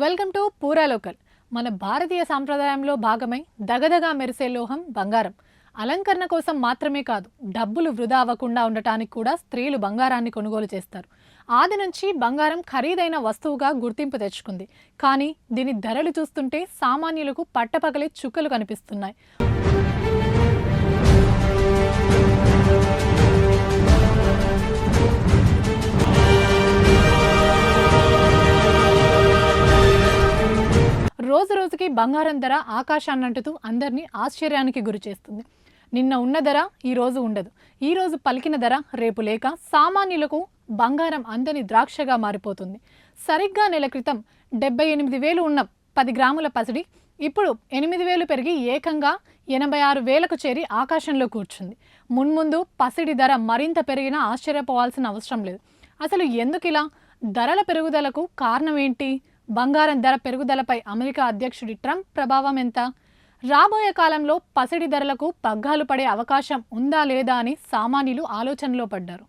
Welcome to పూరా local. మన భారతీయ సాంప్రదాయంలో భాగమై దగదగా మెరిసే లోహం బంగారం. అలంకరణ కోసం మాత్రమే కాదు, డబ్బులు వృధా అవ్వకుండా ఉండటానికి కూడా స్త్రీలు బంగారాన్ని కొనుగోలు చేస్తారు. ఆది నుంచి బంగారం ఖరీదైన వస్తువుగా గుర్తింపు తెచ్చుకుంది. కానీ దీని ధరలు చూస్తుంటే సామాన్యులకు పట్టపగలే చుక్కలు కనిపిస్తున్నాయి. రోజు రోజుకి బంగారం ధర ఆకాశాన్నంటుతూ అందరినీ ఆశ్చర్యానికి గురి చేస్తుంది. నిన్న ఉన్న ధర ఈ రోజు ఉండదు, ఈ రోజు పలికిన ధర రేపు లేక సామాన్యులకు బంగారం అందని ద్రాక్షగా మారిపోతుంది. సరిగ్గా నెల క్రితం 78,000 ఉన్న 10 గ్రాముల పసిడి ఇప్పుడు 8,000 పెరిగి ఏకంగా 86,000కు చేరి ఆకాశంలో కూర్చుంది. మున్ముందు పసిడి ధర మరింత పెరిగినా ఆశ్చర్యపోవాల్సిన అవసరం లేదు. అసలు ఎందుకిలా? ధరల పెరుగుదలకు కారణం ఏంటి? బంగారం ధర పెరుగుదలపై అమెరికా అధ్యక్షుడి ట్రంప్ ప్రభావం ఎంత? రాబోయే కాలంలో పసిడి ధరలకు పగ్గాలు పడే అవకాశం ఉందా లేదా అని సామాన్యులు ఆలోచనలో పడ్డారు.